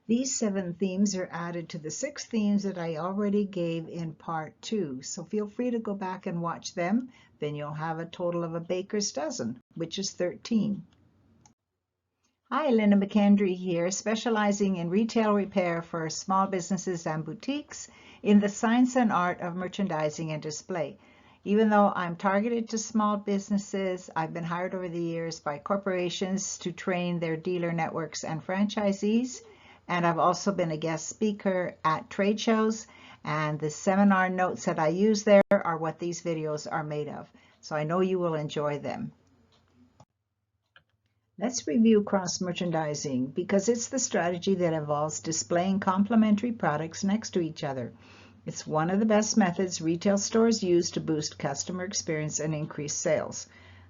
These 7 themes are added to the 6 themes that I already gave in part 2. So feel free to go back and watch them. Then you'll have a total of a baker's dozen, which is 13. Hi, Linda McKendry here, specializing in retail repair for small businesses and boutiques in the science and art of merchandising and display. Even though I'm targeted to small businesses, I've been hired over the years by corporations to train their dealer networks and franchisees. And I've also been a guest speaker at trade shows. And the seminar notes that I use there are what these videos are made of. So I know you will enjoy them. Let's review cross-merchandising because it's the strategy that involves displaying complementary products next to each other. It's one of the best methods retail stores use to boost customer experience and increase sales.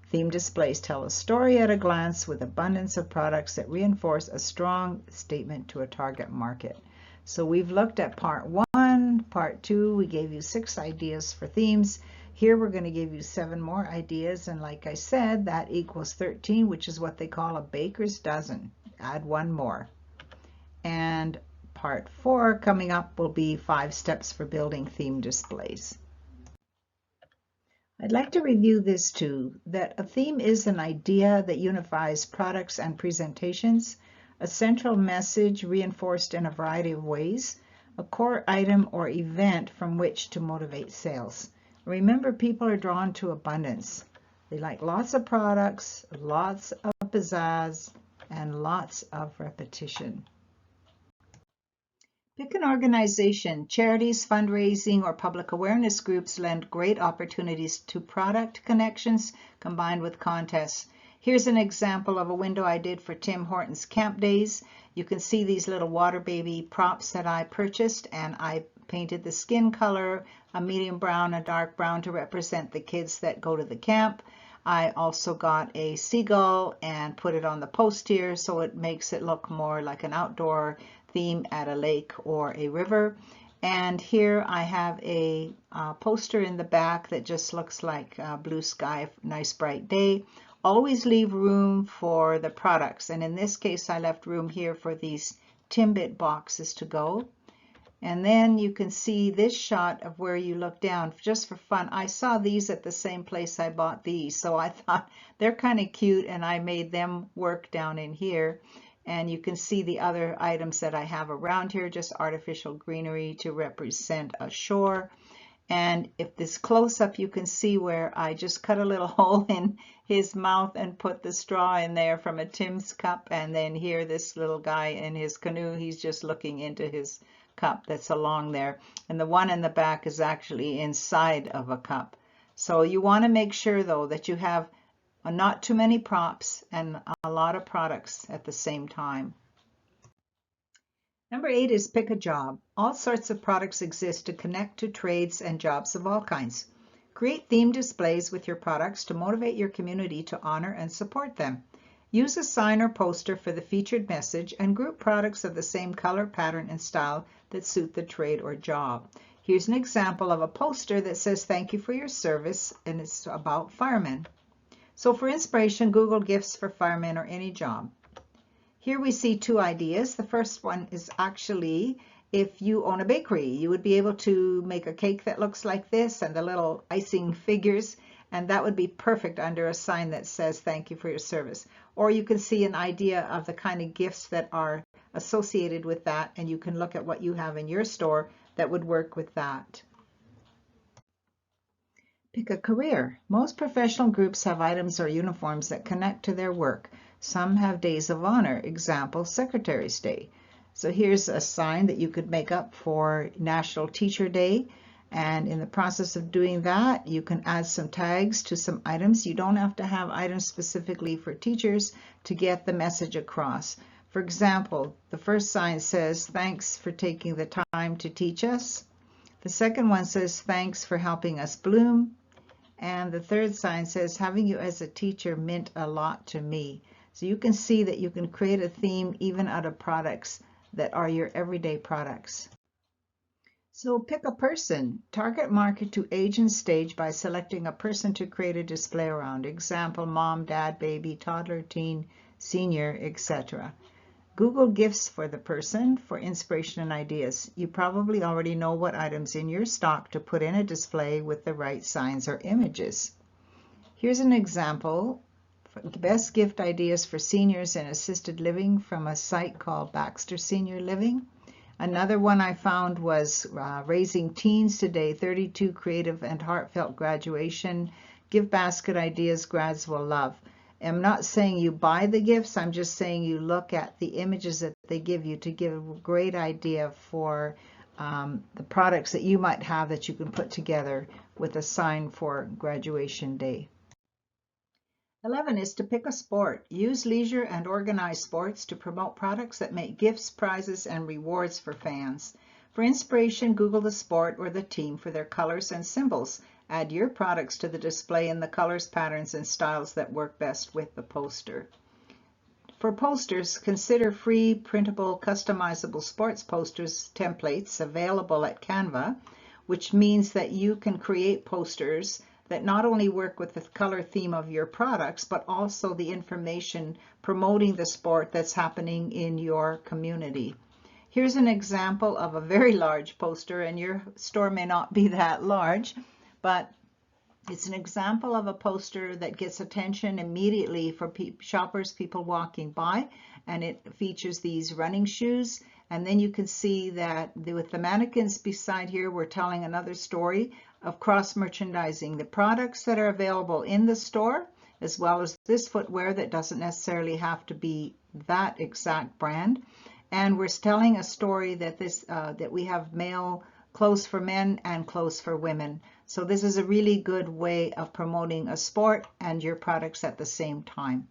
Theme displays tell a story at a glance with abundance of products that reinforce a strong statement to a target market. So we've looked at part 1, part 2, we gave you 6 ideas for themes. Here we're going to give you 7 more ideas, and like I said, that equals 13, which is what they call a baker's dozen. Add 1 more. And part 4 coming up will be 5 steps for building theme displays. I'd like to review this too, that a theme is an idea that unifies products and presentations, a central message reinforced in a variety of ways, a core item or event from which to motivate sales. Remember, people are drawn to abundance. They like lots of products, lots of pizzazz, and lots of repetition. Pick an organization. Charities, fundraising, or public awareness groups lend great opportunities to product connections combined with contests. Here's an example of a window I did for Tim Hortons Camp Days. You can see these little water baby props that I purchased, and I painted the skin color a medium brown and dark brown to represent the kids that go to the camp. I also got a seagull and put it on the post here so it makes it look more like an outdoor theme at a lake or a river. And here I have a poster in the back that just looks like blue sky, nice bright day. Always leave room for the products, and in this case I left room here for these Timbit boxes to go. And then you can see this shot of where you look down. Just for fun, I saw these at the same place I bought these, so I thought they're kind of cute, and I made them work down in here. And you can see the other items that I have around here, just artificial greenery to represent a shore. And if this close up, you can see where I just cut a little hole in his mouth and put the straw in there from a Tim's cup. And then here, this little guy in his canoe, he's just looking into his cup that's along there. And the one in the back is actually inside of a cup. So you want to make sure, though, that you have not too many props and a lot of products at the same time. Number 8 is pick a job. All sorts of products exist to connect to trades and jobs of all kinds. Create theme displays with your products to motivate your community to honor and support them. Use a sign or poster for the featured message and group products of the same color, pattern, and style that suit the trade or job. Here's an example of a poster that says thank you for your service, and it's about firemen. So for inspiration, Google gifts for firemen or any job. Here we see 2 ideas. The first one is actually if you own a bakery, you would be able to make a cake that looks like this and the little icing figures, and that would be perfect under a sign that says thank you for your service. Or you can see an idea of the kind of gifts that are associated with that, and you can look at what you have in your store that would work with that. Pick a career. Most professional groups have items or uniforms that connect to their work. Some have days of honor, example, Secretary's Day. So here's a sign that you could make up for National Teacher Day. And in the process of doing that, you can add some tags to some items. You don't have to have items specifically for teachers to get the message across. For example, the first sign says, thanks for taking the time to teach us. The second one says, thanks for helping us bloom. And the third sign says, having you as a teacher meant a lot to me. So you can see that you can create a theme even out of products that are your everyday products. So pick a person. Target market to age and stage by selecting a person to create a display around. Example, mom, dad, baby, toddler, teen, senior, etc. Google gifts for the person for inspiration and ideas. You probably already know what items in your stock to put in a display with the right signs or images. Here's an example. The best gift ideas for seniors in assisted living from a site called Baxter Senior Living. Another one I found was Raising Teens Today, 32 Creative and Heartfelt Graduation Gift Basket Ideas Grads Will Love. I'm not saying you buy the gifts, I'm just saying you look at the images that they give you to give a great idea for the products that you might have that you can put together with a sign for graduation day. 11 is to pick a sport. Use leisure and organized sports to promote products that make gifts, prizes, and rewards for fans. For inspiration, Google the sport or the team for their colors and symbols. Add your products to the display in the colors, patterns, and styles that work best with the poster. For posters, consider free, printable, customizable sports posters templates available at Canva, which means that you can create posters that not only work with the color theme of your products, but also the information promoting the sport that's happening in your community. Here's an example of a very large poster, and your store may not be that large, but it's an example of a poster that gets attention immediately for shoppers, people walking by, and it features these running shoes. And then you can see that with the mannequins beside here, we're telling another story of cross-merchandising the products that are available in the store, as well as this footwear that doesn't necessarily have to be that exact brand. And we're telling a story that that we have male clothes for men and clothes for women. So this is a really good way of promoting a sport and your products at the same time.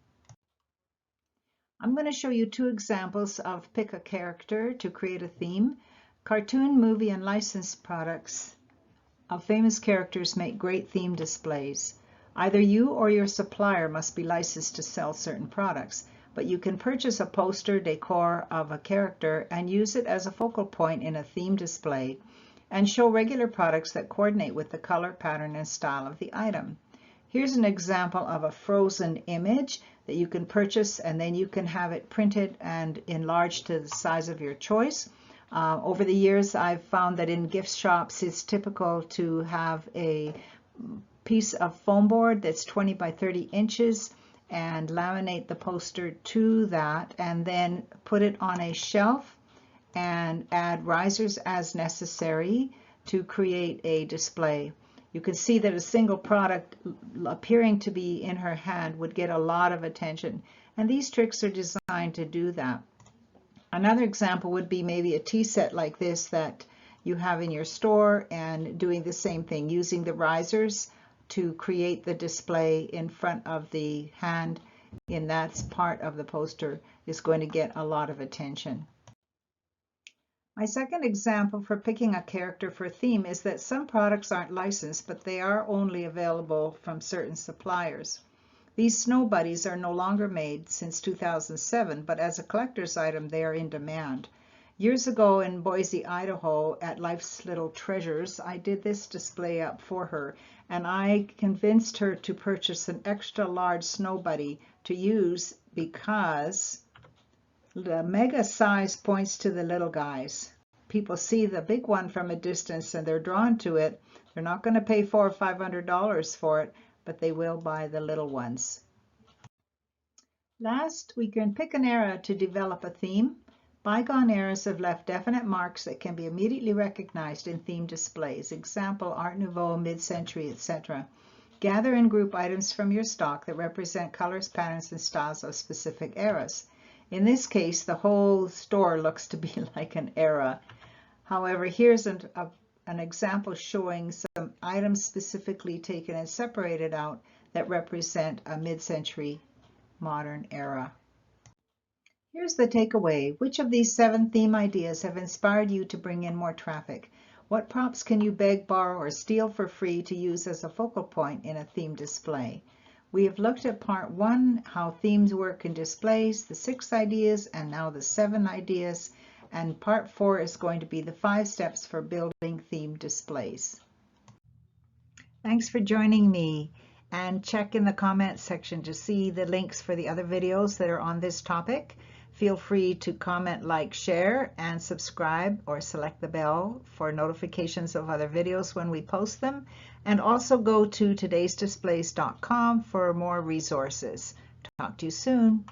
I'm going to show you two examples of pick a character to create a theme. Cartoon, movie, and licensed products of famous characters make great theme displays. Either you or your supplier must be licensed to sell certain products, but you can purchase a poster decor of a character and use it as a focal point in a theme display and show regular products that coordinate with the color, pattern, and style of the item. Here's an example of a frozen image that you can purchase, and then you can have it printed and enlarged to the size of your choice. Over the years, I've found that in gift shops, it's typical to have a piece of foam board that's 20 by 30 inches and laminate the poster to that, and then put it on a shelf and add risers as necessary to create a display. You can see that a single product appearing to be in her hand would get a lot of attention, and these tricks are designed to do that. Another example would be maybe a tea set like this that you have in your store, and doing the same thing, using the risers to create the display in front of the hand in that part of the poster is going to get a lot of attention. My second example for picking a character for a theme is that some products aren't licensed, but they are only available from certain suppliers. These snow buddies are no longer made since 2007, but as a collector's item, they are in demand. Years ago in Boise, Idaho, at Life's Little Treasures, I did this display up for her, and I convinced her to purchase an extra large snow buddy to use because the mega size points to the little guys. People see the big one from a distance and they're drawn to it. They're not going to pay $400 or $500 for it, but they will buy the little ones. Last, we can pick an era to develop a theme. Bygone eras have left definite marks that can be immediately recognized in theme displays. Example, Art Nouveau, mid-century, etc. Gather and group items from your stock that represent colors, patterns, and styles of specific eras. In this case, the whole store looks to be like an era. However, here's an example showing some items specifically taken and separated out that represent a mid-century modern era. Here's the takeaway. Which of these 7 theme ideas have inspired you to bring in more traffic? What props can you beg, borrow, or steal for free to use as a focal point in a theme display? We have looked at part 1, how themes work in displays, the 6 ideas, and now the 7 ideas. And part 4 is going to be the 5 steps for building theme displays. Thanks for joining me, and check in the comments section to see the links for the other videos that are on this topic. Feel free to comment, like, share, and subscribe, or select the bell for notifications of other videos when we post them. And also go to todaysdisplays.com for more resources. Talk to you soon.